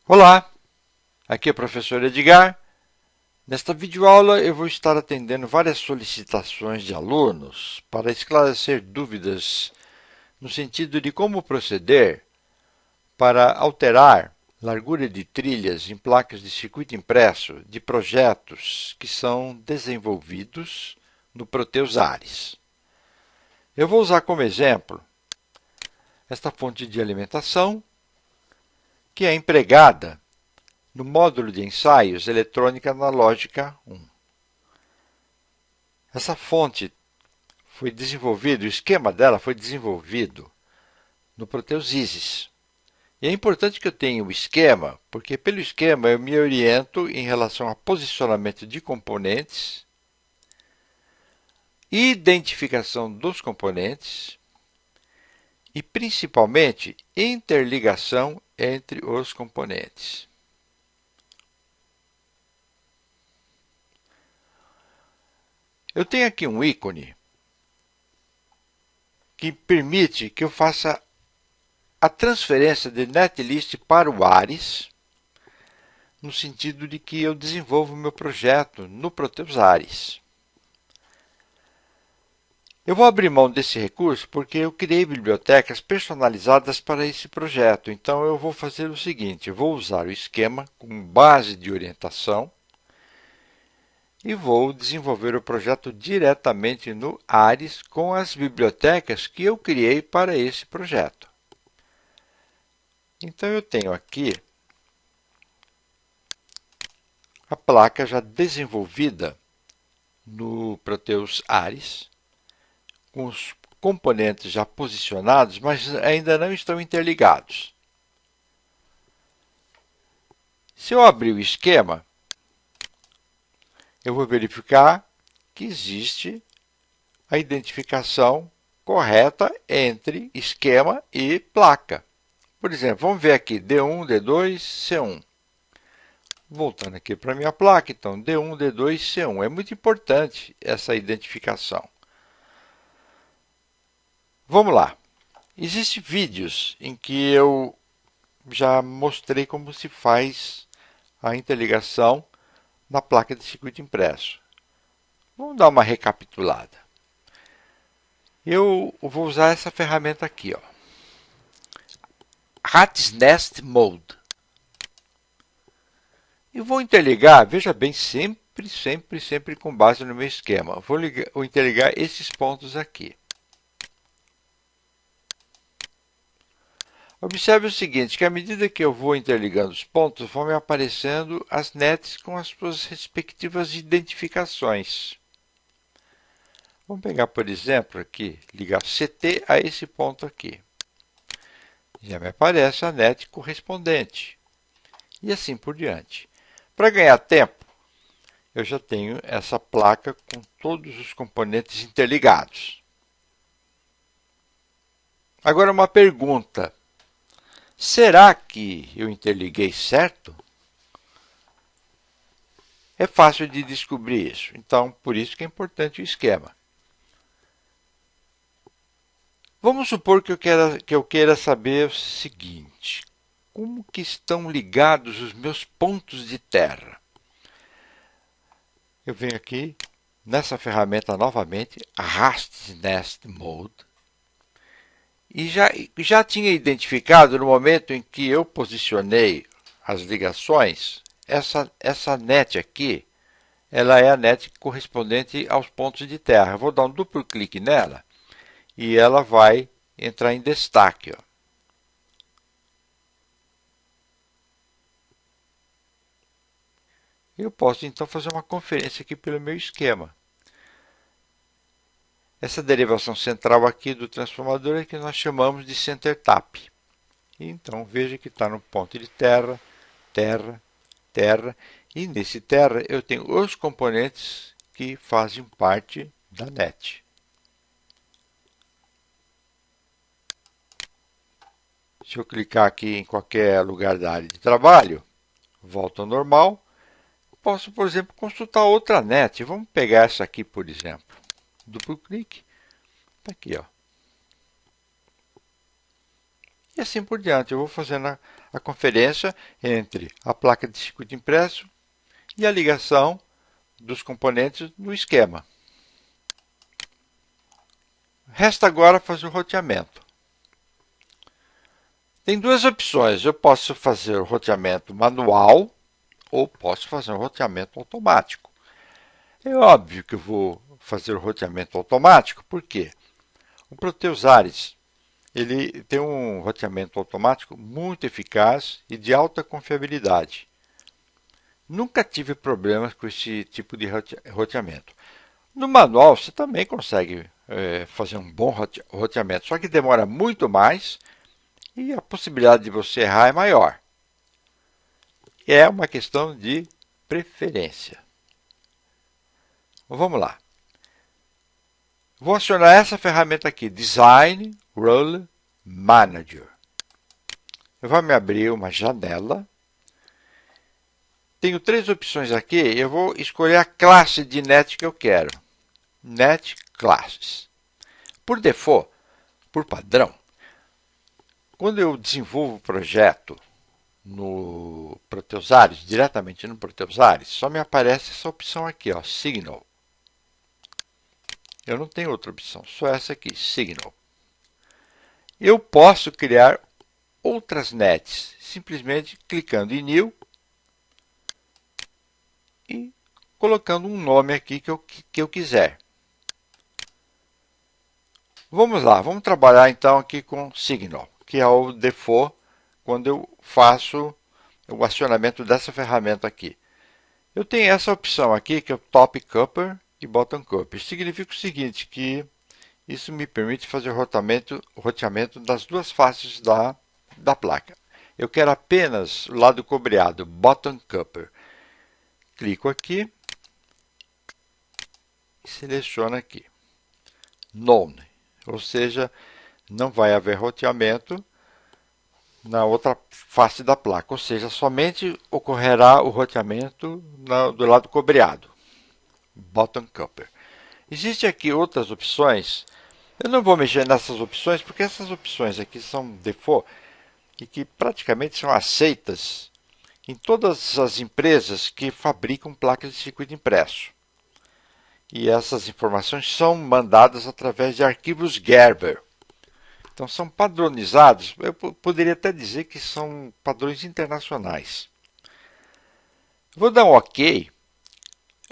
Olá, aqui é o professor Edgar. Nesta videoaula eu vou estar atendendo várias solicitações de alunos para esclarecer dúvidas no sentido de como proceder para alterar largura de trilhas em placas de circuito impresso de projetos que são desenvolvidos no Proteus Ares. Eu vou usar como exemplo esta fonte de alimentação que é empregada no módulo de ensaios Eletrônica Analógica 1. Essa fonte foi desenvolvida, o esquema dela foi desenvolvido no Proteus ISIS. E é importante que eu tenha o esquema, porque pelo esquema eu me oriento em relação a posicionamento de componentes, identificação dos componentes e principalmente interligação entre os componentes. Eu tenho aqui um ícone que permite que eu faça a transferência de netlist para o Ares, no sentido de que eu desenvolvo o meu projeto no Proteus Ares. Eu vou abrir mão desse recurso porque eu criei bibliotecas personalizadas para esse projeto. Então eu vou fazer o seguinte, eu vou usar o esquema como base de orientação e vou desenvolver o projeto diretamente no Ares com as bibliotecas que eu criei para esse projeto. Então eu tenho aqui a placa já desenvolvida no Proteus Ares, com os componentes já posicionados, mas ainda não estão interligados. Se eu abrir o esquema, eu vou verificar que existe a identificação correta entre esquema e placa. Por exemplo, vamos ver aqui D1, D2, C1. Voltando aqui para a minha placa, então D1, D2, C1. É muito importante essa identificação. Vamos lá. Existem vídeos em que eu já mostrei como se faz a interligação na placa de circuito impresso. Vamos dar uma recapitulada. Eu vou usar essa ferramenta aqui, ó. Rat's Nest Mode. E vou interligar, veja bem, sempre com base no meu esquema. Vou interligar esses pontos aqui. Observe o seguinte, que à medida que eu vou interligando os pontos, vão me aparecendo as nets com as suas respectivas identificações. Vamos pegar, por exemplo, aqui, ligar CT a esse ponto aqui. Já me aparece a net correspondente. E assim por diante. Para ganhar tempo, eu já tenho essa placa com todos os componentes interligados. Agora uma pergunta. Será que eu interliguei certo? É fácil de descobrir isso. Então, por isso que é importante o esquema. Vamos supor que eu queira saber o seguinte. Como que estão ligados os meus pontos de terra? Eu venho aqui nessa ferramenta novamente, Rat's Nest Mode, e já tinha identificado no momento em que eu posicionei as ligações, essa net aqui, ela é a net correspondente aos pontos de terra. Eu vou dar um duplo clique nela e ela vai entrar em destaque, ó. Eu posso então fazer uma conferência aqui pelo meu esquema. Essa derivação central aqui do transformador é que nós chamamos de center tap. Então veja que está no ponto de terra, terra, terra, e nesse terra eu tenho os componentes que fazem parte da net. Se eu clicar aqui em qualquer lugar da área de trabalho, volto ao normal. Posso, por exemplo, consultar outra net. Vamos pegar essa aqui, por exemplo. Duplo clique. Está aqui, ó. e assim por diante. Eu vou fazendo a conferência entre a placa de circuito impresso e a ligação dos componentes no esquema. Resta agora fazer o roteamento. Tem duas opções. Eu posso fazer o roteamento manual ou posso fazer um roteamento automático. É óbvio que eu vou fazer o roteamento automático, por quê? O Proteus Ares ele tem um roteamento automático muito eficaz e de alta confiabilidade. Nunca tive problemas com esse tipo de roteamento. No manual você também consegue fazer um bom roteamento, só que demora muito mais e a possibilidade de você errar é maior. É uma questão de preferência. Vamos lá. Vou acionar essa ferramenta aqui, Design Rule Manager. Vai me abrir uma janela. Tenho três opções aqui. Eu vou escolher a classe de net que eu quero. Net Classes. Por default, por padrão, quando eu desenvolvo o projeto no Proteus Ares, diretamente no Proteus Ares, só me aparece essa opção aqui, ó, Signal. Eu não tenho outra opção, só essa aqui, Signal. Eu posso criar outras nets, simplesmente clicando em New e colocando um nome aqui que eu quiser. Vamos lá, vamos trabalhar então aqui com Signal, que é o default quando eu faço o acionamento dessa ferramenta aqui. Eu tenho essa opção aqui, que é o Top Coupler e Bottom Coupler. Significa o seguinte, que isso me permite fazer o roteamento das duas faces da placa. Eu quero apenas o lado cobreado, Bottom Coupler. Clico aqui e seleciono aqui. None, ou seja, não vai haver roteamento na outra face da placa, ou seja, somente ocorrerá o roteamento do lado cobreado, Bottom Coupler. Existem aqui outras opções. Eu não vou mexer nessas opções porque essas opções aqui são default e que praticamente são aceitas em todas as empresas que fabricam placas de circuito impresso. E essas informações são mandadas através de arquivos Gerber. Então são padronizados, eu poderia até dizer que são padrões internacionais. Vou dar um OK,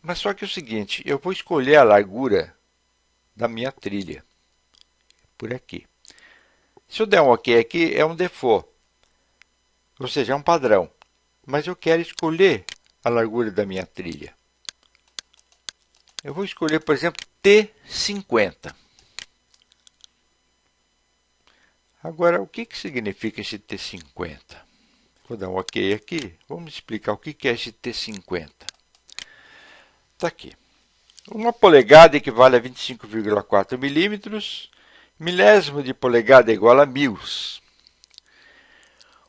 mas só que é o seguinte, eu vou escolher a largura da minha trilha, por aqui. Se eu der um OK aqui, é um default, ou seja, é um padrão, mas eu quero escolher a largura da minha trilha. Eu vou escolher, por exemplo, T50. Agora, o que significa esse T50? Vou dar um OK aqui. Vamos explicar o que é esse T50. Está aqui. 1 polegada equivale a 25,4 milímetros. Milésimo de polegada é igual a 1000.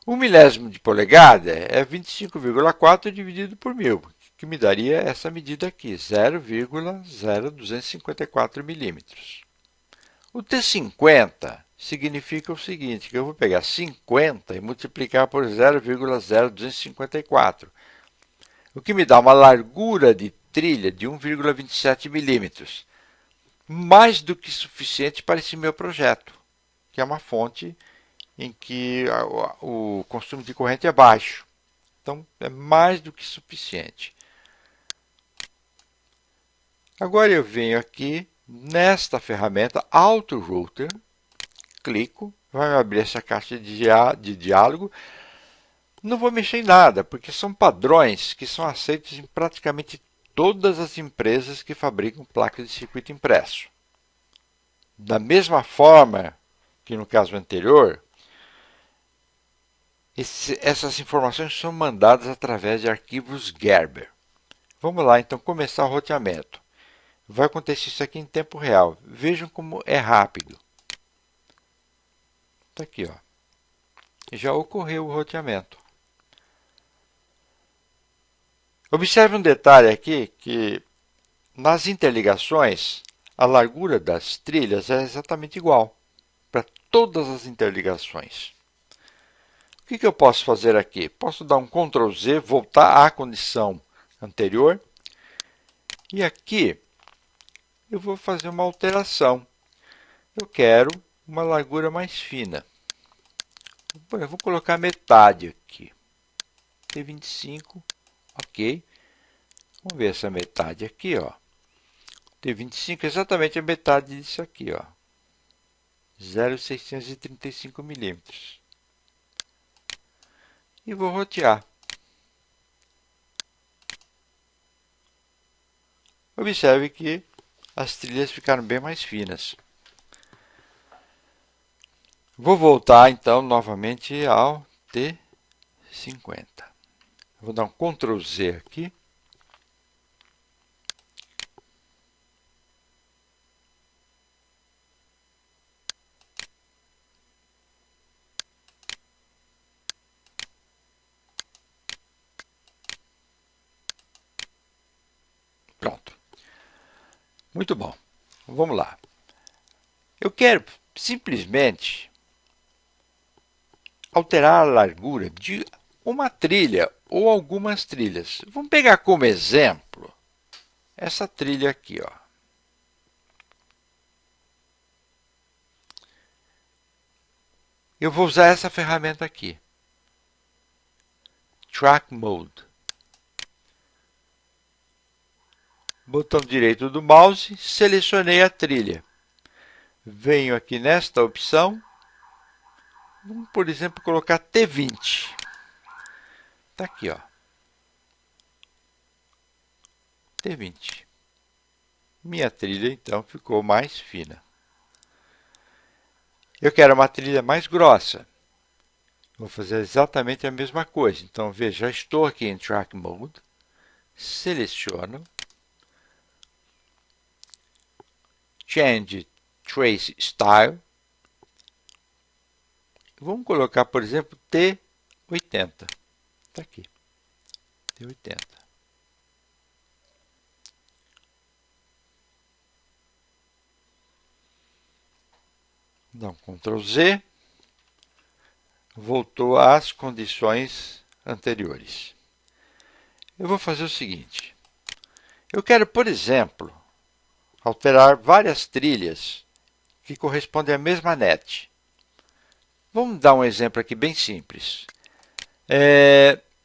1 milésimo de polegada é 25,4 dividido por 1000, que me daria essa medida aqui, 0,0254 milímetros. O T50 significa o seguinte, que eu vou pegar 50 e multiplicar por 0,0254, o que me dá uma largura de trilha de 1,27 milímetros, mais do que suficiente para esse meu projeto, que é uma fonte em que o consumo de corrente é baixo. Então, é mais do que suficiente. Agora eu venho aqui nesta ferramenta Auto Router, clico, vai abrir essa caixa de diálogo. Não vou mexer em nada, porque são padrões que são aceitos em praticamente todas as empresas que fabricam placas de circuito impresso. Da mesma forma que no caso anterior, essas informações são mandadas através de arquivos Gerber. Vamos lá, então, começar o roteamento. Vai acontecer isso aqui em tempo real. Vejam como é rápido. Está aqui, ó. Já ocorreu o roteamento. Observe um detalhe aqui, que nas interligações, a largura das trilhas é exatamente igual para todas as interligações. que eu posso fazer aqui? Posso dar um Ctrl Z, voltar à condição anterior. E aqui eu vou fazer uma alteração. Eu quero uma largura mais fina. Eu vou colocar metade aqui. T25, ok. Vamos ver essa metade aqui, ó. T25 é exatamente a metade disso aqui, ó. 0,635 milímetros. E vou rotear. Observe que as trilhas ficaram bem mais finas. Vou voltar então novamente ao T50. Vou dar um Ctrl Z aqui. Pronto. Muito bom. Vamos lá. Eu quero simplesmente alterar a largura de uma trilha ou algumas trilhas. Vamos pegar como exemplo essa trilha aqui, ó. Eu vou usar essa ferramenta aqui. Track Mode. Botão direito do mouse, selecionei a trilha. Venho aqui nesta opção. Vamos, por exemplo, colocar T20. Está aqui, ó. T20. Minha trilha, então, ficou mais fina. Eu quero uma trilha mais grossa. Vou fazer exatamente a mesma coisa. Então, veja, já estou aqui em Track Mode. Seleciono. Change Trace Style. Vamos colocar, por exemplo, T80. Está aqui. T80. Dá um Ctrl Z. Voltou às condições anteriores. Eu vou fazer o seguinte. Eu quero, por exemplo, alterar várias trilhas que correspondem à mesma net. Vamos dar um exemplo aqui bem simples.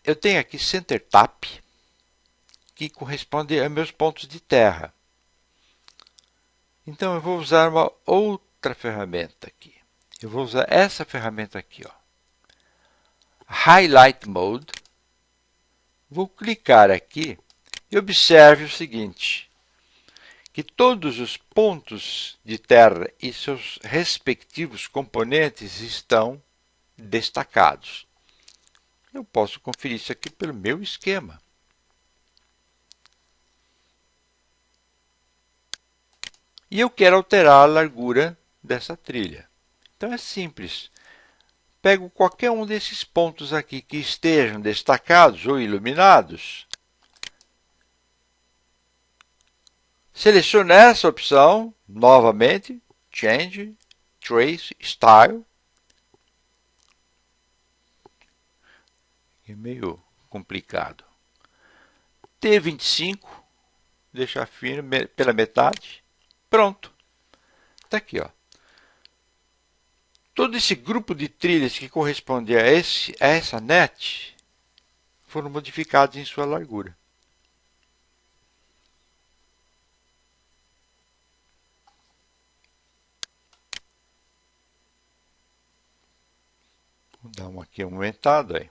Eu tenho aqui Center Tap, que corresponde a meus pontos de terra. Então, eu vou usar uma outra ferramenta aqui. Eu vou usar essa ferramenta aqui, ó. Highlight Mode. Vou clicar aqui e observe o seguinte, que todos os pontos de terra e seus respectivos componentes estão destacados. Eu posso conferir isso aqui pelo meu esquema. E eu quero alterar a largura dessa trilha. Então é simples. Pego qualquer um desses pontos aqui que estejam destacados ou iluminados. Seleciono essa opção, novamente, Change Trace Style. É meio complicado. T25, deixar fino pela metade. Pronto. Está aqui, ó. Todo esse grupo de trilhas que corresponde a essa net foram modificados em sua largura. Vou dar uma aqui aumentada aí.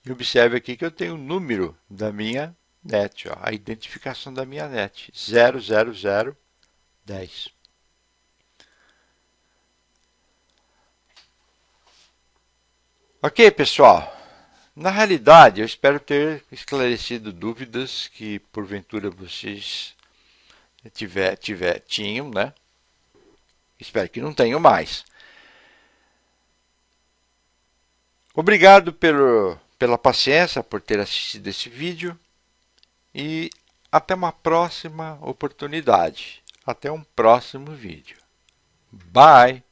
E observe aqui que eu tenho o número da minha net, ó, a identificação da minha net, 00010. Ok, pessoal. Na realidade, eu espero ter esclarecido dúvidas que, porventura, vocês tinham, né? Espero que não tenham mais. Obrigado pela paciência, por ter assistido esse vídeo e até uma próxima oportunidade. Até um próximo vídeo. Bye!